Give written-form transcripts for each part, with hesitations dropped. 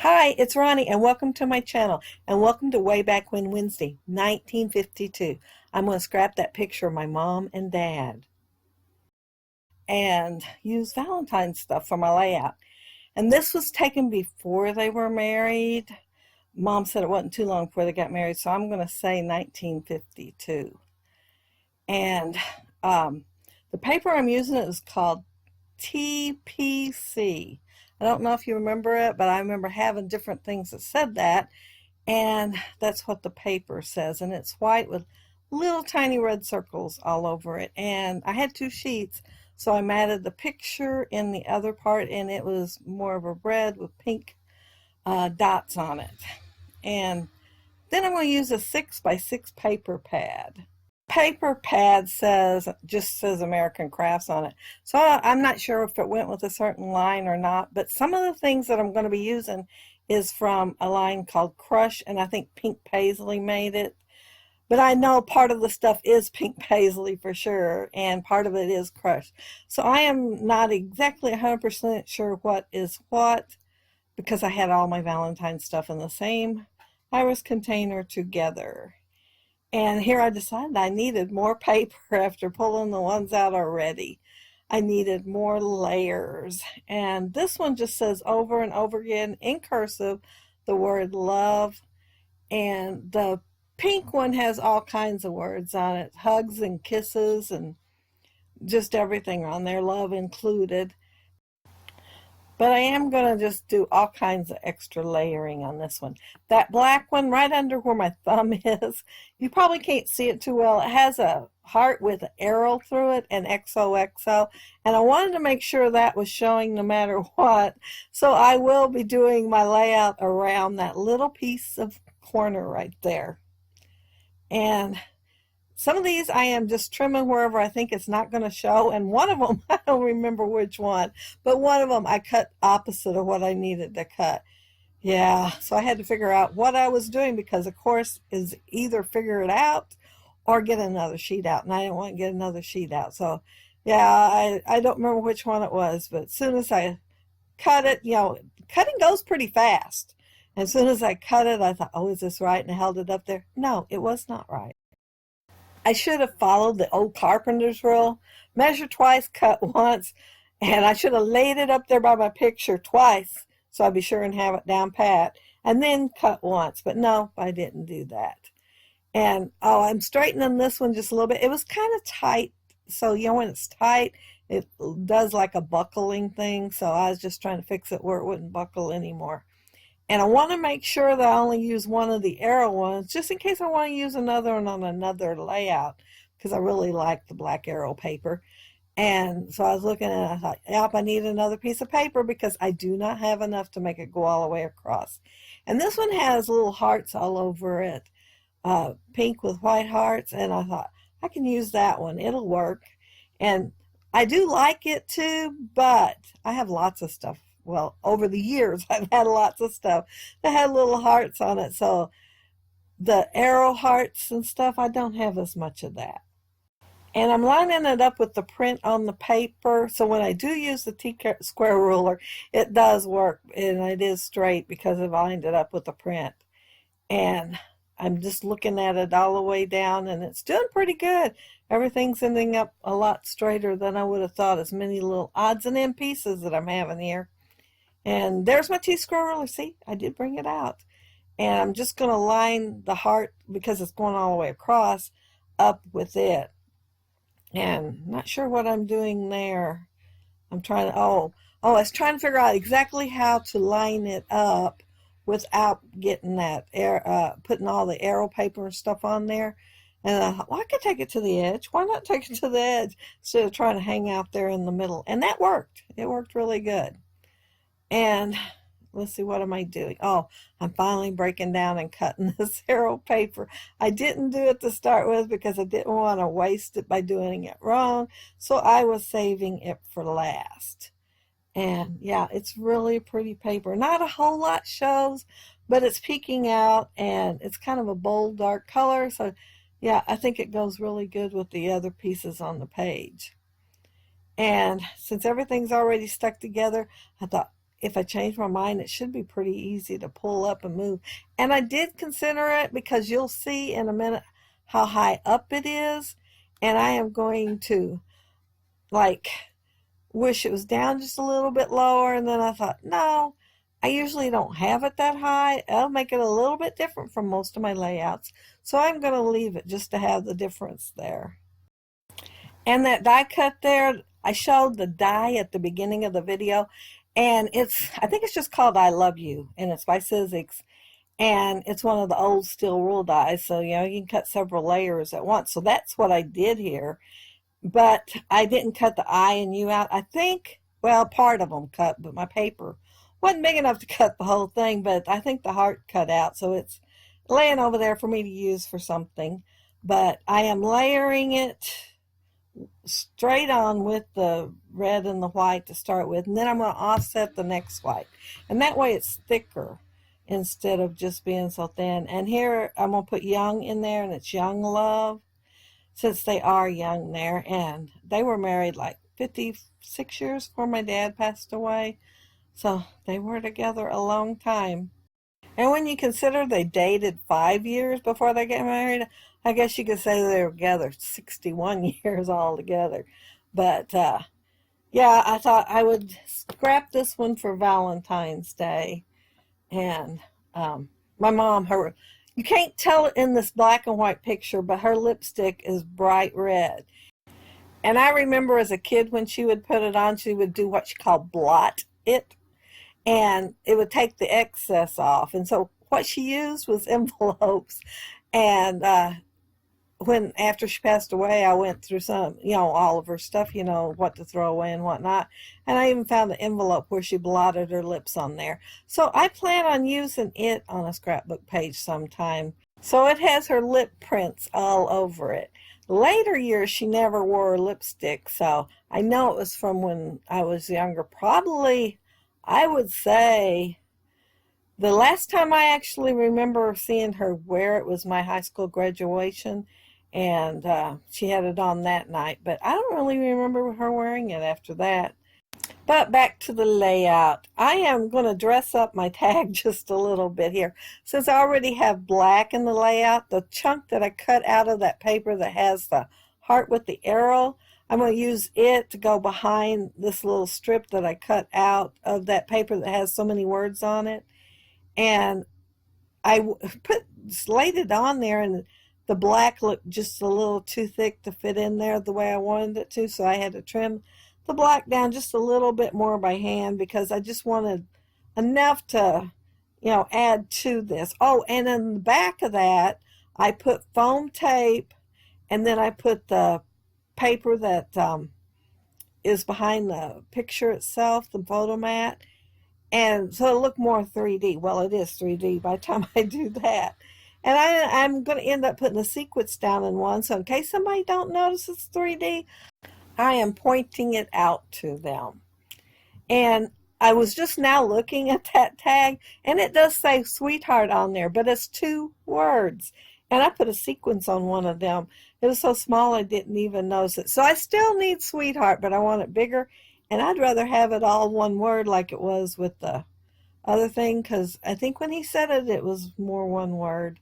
Hi, it's Ronnie, and welcome to my channel, and welcome to Way Back When Wednesday, 1952. I'm going to scrap that picture of my mom and dad and use Valentine's stuff for my layout. And this was taken before they were married. Mom said it wasn't too long before they got married, so I'm going to say 1952. And the paper I'm using is called TPC. I don't know if you remember it, but I remember having different things that said that, and that's what the paper says, and it's white with little tiny red circles all over it. And I had two sheets, so I matted the picture in the other part, and it was more of a red with pink dots on it. And then I'm going to use a 6x6 paper pad. Paper pad just says American Crafts on it, so I'm not sure if it went with a certain line or not, but some of the things that I'm going to be using is from a line called Crush, and I think Pink Paisley made it, but I know part of the stuff is Pink Paisley for sure, and part of it is Crush, so I am not exactly 100% sure what is what, because I had all my Valentine's stuff in the same iris container together. And here I decided I needed more paper after pulling the ones out already. I needed more layers. And this one just says over and over again in cursive the word love. And the pink one has all kinds of words on it. Hugs and kisses and just everything on there, love included. But I am going to just do all kinds of extra layering on this one. That black one right under where my thumb is, you probably can't see it too well. It has a heart with an arrow through it and XOXO. And I wanted to make sure that was showing no matter what. So I will be doing my layout around that little piece of corner right there. And some of these I am just trimming wherever I think it's not going to show, and one of them, I don't remember which one, but one of them I cut opposite of what I needed to cut. Yeah, so I had to figure out what I was doing, because of course is either figure it out or get another sheet out, and I didn't want to get another sheet out. So yeah, I don't remember which one it was, but as soon as I cut it, cutting goes pretty fast. And as soon as I cut it, I thought, oh, is this right? And I held it up there. No, it was not right. I should have followed the old carpenter's rule. Measure twice, cut once. And I should have laid it up there by my picture twice, so I'd be sure and have it down pat. And then cut once. But no, I didn't do that. And, I'm straightening this one just a little bit. It was kind of tight. So, when it's tight, it does like a buckling thing. So I was just trying to fix it where it wouldn't buckle anymore. And I want to make sure that I only use one of the arrow ones, just in case I want to use another one on another layout, because I really like the black arrow paper. And so I was looking and I thought, yep, I need another piece of paper, because I do not have enough to make it go all the way across. And this one has little hearts all over it, pink with white hearts, and I thought, I can use that one. It'll work. And I do like it too, but I have lots of stuff. Well, over the years, I've had lots of stuff that had little hearts on it. So the arrow hearts and stuff, I don't have as much of that. And I'm lining it up with the print on the paper. So when I do use the T-square ruler, it does work. And it is straight because I've lined it up with the print. And I'm just looking at it all the way down, and it's doing pretty good. Everything's ending up a lot straighter than I would have thought. As many little odds and end pieces that I'm having here. And there's my T-square ruler. See, I did bring it out. And I'm just going to line the heart, because it's going all the way across, up with it. And not sure what I'm doing there. I'm trying to, I was trying to figure out exactly how to line it up without getting that putting all the arrow paper and stuff on there. And I thought, well, I could take it to the edge. Why not take it to the edge instead of trying to hang out there in the middle? And that worked. It worked really good. And let's see, what am I doing? Oh, I'm finally breaking down and cutting this arrow paper. I didn't do it to start with because I didn't want to waste it by doing it wrong. So I was saving it for last. And yeah, it's really pretty paper. Not a whole lot shows, but it's peeking out, and it's kind of a bold, dark color. So yeah, I think it goes really good with the other pieces on the page. And since everything's already stuck together, I thought, if I change my mind, it should be pretty easy to pull up and move. And I did consider it because you'll see in a minute how high up it is. And I am going to like wish it was down just a little bit lower. And then I thought, no, I usually don't have it that high. I'll make it a little bit different from most of my layouts. So I'm going to leave it just to have the difference there. And that die cut there, I showed the die at the beginning of the video. And I think it's just called I Love You. And it's by Sizzix. And it's one of the old steel rule dies. So, you can cut several layers at once. So that's what I did here. But I didn't cut the I and U out. I think, well, part of them cut, but my paper wasn't big enough to cut the whole thing. But I think the heart cut out. So it's laying over there for me to use for something. But I am layering it straight on with the red and the white to start with, and then I'm going to offset the next white, and that way it's thicker instead of just being so thin. And here I'm going to put young in there, and it's young love, since they are young there, and they were married like 56 years before my dad passed away, so they were together a long time. And when you consider they dated 5 years before they got married, I guess you could say they were together 61 years altogether. But, yeah, I thought I would scrap this one for Valentine's Day. And my mom, you can't tell it in this black and white picture, but her lipstick is bright red. And I remember as a kid when she would put it on, she would do what she called blot it. And it would take the excess off. And so what she used was envelopes. And after she passed away, I went through some, all of her stuff, what to throw away and whatnot. And I even found an envelope where she blotted her lips on there. So I plan on using it on a scrapbook page sometime. So it has her lip prints all over it. Later years, she never wore lipstick. So I know it was from when I was younger. Probably, I would say the last time I actually remember seeing her wear it was my high school graduation, and she had it on that night, but I don't really remember her wearing it after that. But back to the layout. I am going to dress up my tag just a little bit here. Since I already have black in the layout, the chunk that I cut out of that paper that has the heart with the arrow, I'm going to use it to go behind this little strip that I cut out of that paper that has so many words on it. And I laid it on there, and the black looked just a little too thick to fit in there the way I wanted it to. So I had to trim the black down just a little bit more by hand because I just wanted enough to, add to this. Oh, and in the back of that, I put foam tape, and then I put the paper that is behind the picture itself, the photo mat, and so it'll look more 3D. Well, it is 3D by the time I do that. And I'm going to end up putting a sequence down in one, so in case somebody don't notice it's 3D, I am pointing it out to them. And I was just now looking at that tag, and it does say sweetheart on there, but it's 2 words. And I put a sequence on one of them. It was so small I didn't even notice it. So I still need sweetheart, but I want it bigger. And I'd rather have it all one word like it was with the other thing, because I think when he said it, it was more one word.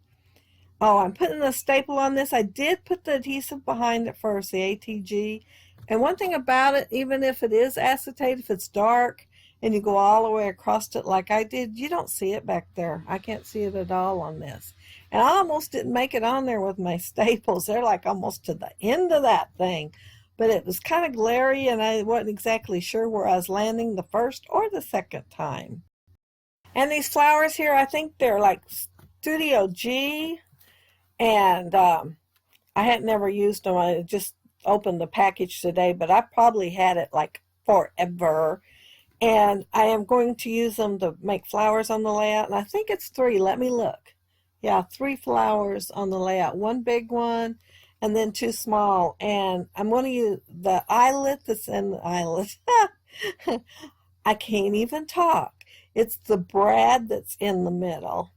Oh, I'm putting a staple on this. I did put the adhesive behind it first, the ATG. And one thing about it, even if it is acetate, if it's dark and you go all the way across it like I did, you don't see it back there. I can't see it at all on this. And I almost didn't make it on there with my staples. They're like almost to the end of that thing. But it was kind of glary, and I wasn't exactly sure where I was landing the first or the second time. And these flowers here, I think they're like Studio G. And I had never used them. I just opened the package today, but I probably had it like forever. And I am going to use them to make flowers on the layout. And I think it's 3. Let me look. Yeah, 3 flowers on the layout. 1 big one and then 2 small. And I'm going to use the eyelet that's in the eyelet. I can't even talk. It's the brad that's in the middle.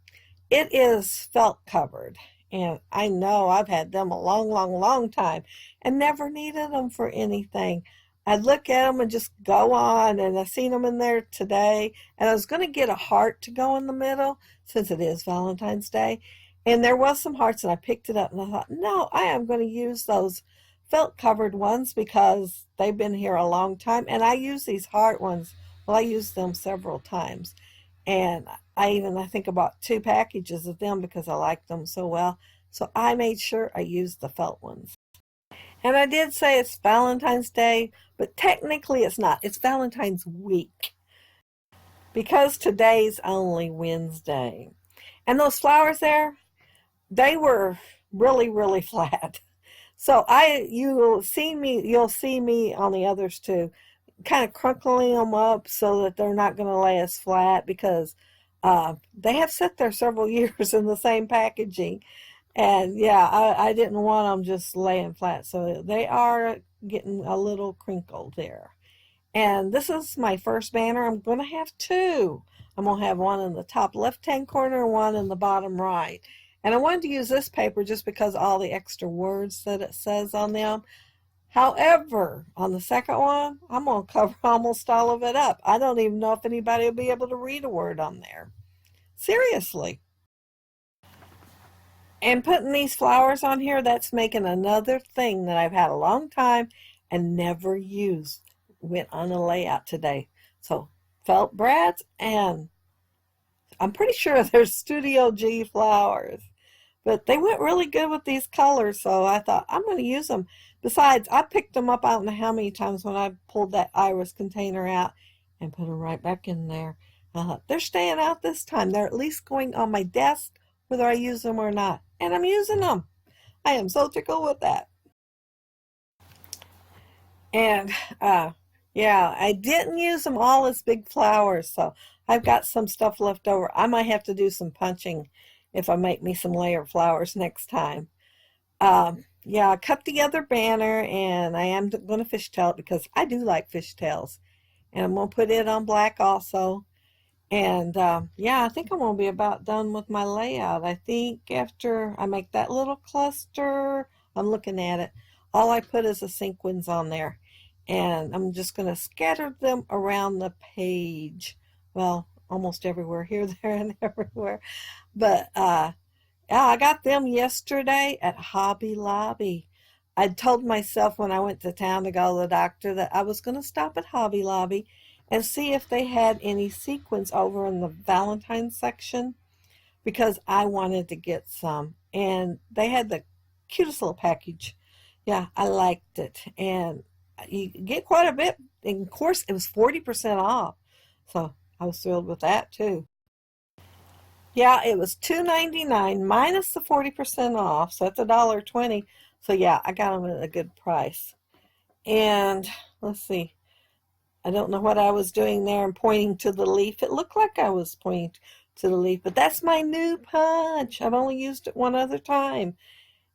It is felt covered. And I know I've had them a long, long, long time and never needed them for anything. I'd look at them and just go on, and I seen them in there today, and I was going to get a heart to go in the middle since it is Valentine's Day, and there was some hearts, and I picked it up, and I thought, no, I am going to use those felt covered ones because they've been here a long time, and I use these heart ones. Well, I use them several times, and I think about 2 packages of them because I like them so well. So I made sure I used the felt ones. And I did say it's Valentine's Day, but technically it's not. It's Valentine's week because today's only Wednesday. And those flowers there, they were really, really flat. So you'll see me on the others too, kind of crunkling them up so that they're not going to lay as flat because they have sat there several years in the same packaging. And yeah, I didn't want them just laying flat. So they are getting a little crinkled there. And this is my first banner. I'm going to have two. I'm going to have one in the top left-hand corner and one in the bottom right. And I wanted to use this paper just because of all the extra words that it says on them. However, on the second one, I'm going to cover almost all of it up. I don't even know if anybody will be able to read a word on there. Seriously. And putting these flowers on here, that's making another thing that I've had a long time and never used. Went on a layout today. So felt brads, and I'm pretty sure they're Studio G flowers. But they went really good with these colors, so I thought I'm going to use them. Besides, I picked them up, I don't know how many times when I pulled that iris container out and put them right back in there. I thought, they're staying out this time. They're at least going on my desk, whether I use them or not. And I'm using them. I am so tickled with that. And yeah, I didn't use them all as big flowers, so I've got some stuff left over. I might have to do some punching if I make me some layer flowers next time. Yeah, I cut the other banner, and I am going to fishtail it because I do like fishtails. And I'm going to put it on black also. And yeah, I think I'm going to be about done with my layout. I think after I make that little cluster, I'm looking at it, all I put is the sequins on there. And I'm just going to scatter them around the page. Well, almost everywhere, here, there, and everywhere. But yeah, I got them yesterday at Hobby Lobby. I told myself when I went to town to go to the doctor that I was going to stop at Hobby Lobby and see if they had any sequins over in the Valentine's section because I wanted to get some. And they had the cutest little package. Yeah, I liked it. And you get quite a bit. And of course, it was 40% off. So I was thrilled with that too. Yeah, it was $2.99 minus the 40% off. So that's $1.20. So yeah, I got them at a good price. And let's see. I don't know what I was doing there and pointing to the leaf. It looked like I was pointing to the leaf, but that's my new punch. I've only used it one other time.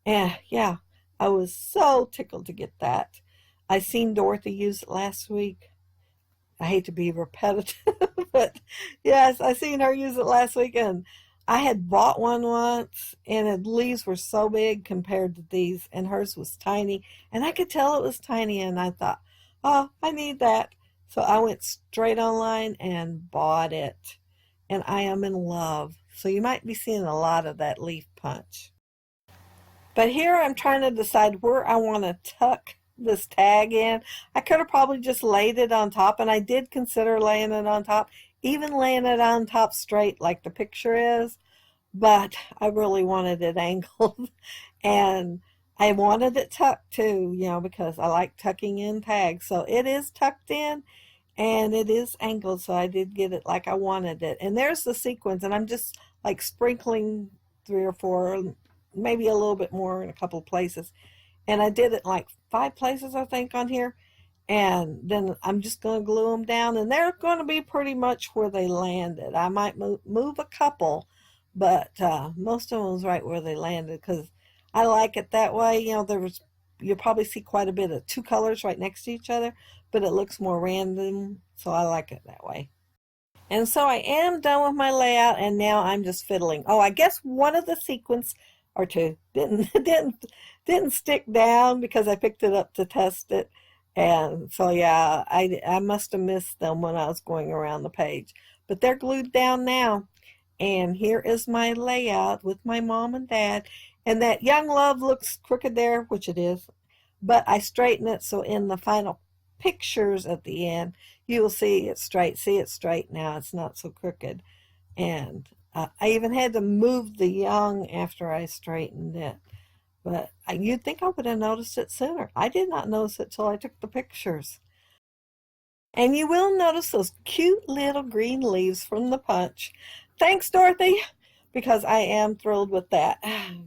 And yeah, I was so tickled to get that. I seen Dorothy use it last week. I hate to be repetitive, but yes, I seen her use it last week, and I had bought one once, and the leaves were so big compared to these, and hers was tiny, and I could tell it was tiny, and I thought, oh, I need that. So I went straight online and bought it, and I am in love. So you might be seeing a lot of that leaf punch. But here I'm trying to decide where I want to tuck this tag in. I could have probably just laid it on top, and I did consider laying it on top, even laying it on top straight like the picture is, but I really wanted it angled. And I wanted it tucked too, because I like tucking in tags. So it is tucked in and it is angled, so I did get it like I wanted it. And there's the sequins, and I'm just like sprinkling 3 or 4, maybe a little bit more in a couple of places. And I did it like 5 places, I think, on here. And then I'm just going to glue them down. And they're going to be pretty much where they landed. I might move a couple, but most of them was right where they landed because I like it that way. You'll probably see quite a bit of 2 colors right next to each other, but it looks more random. So I like it that way. And so I am done with my layout, and now I'm just fiddling. Oh, I guess one of the sequins or 2 didn't stick down because I picked it up to test it, And so, yeah, I must have missed them when I was going around the page. But they're glued down now. And here is my layout with my mom and dad. And that young love looks crooked there, which it is. But I straighten it so in the final pictures at the end, you will see it straight. See it straight now. It's not so crooked. And I even had to move the young after I straightened it. But you'd think I would have noticed it sooner. I did not notice it till I took the pictures. And you will notice those cute little green leaves from the punch. Thanks, Dorothy, because I am thrilled with that.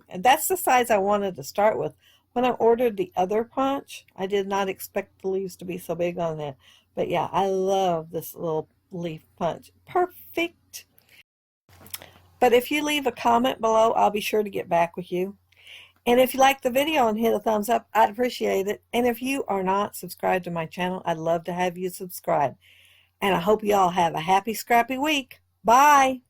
And that's the size I wanted to start with. When I ordered the other punch, I did not expect the leaves to be so big on that. But yeah, I love this little leaf punch. Perfect. But if you leave a comment below, I'll be sure to get back with you. And if you like the video and hit a thumbs up, I'd appreciate it. And if you are not subscribed to my channel, I'd love to have you subscribe. And I hope you all have a happy, scrappy week. Bye.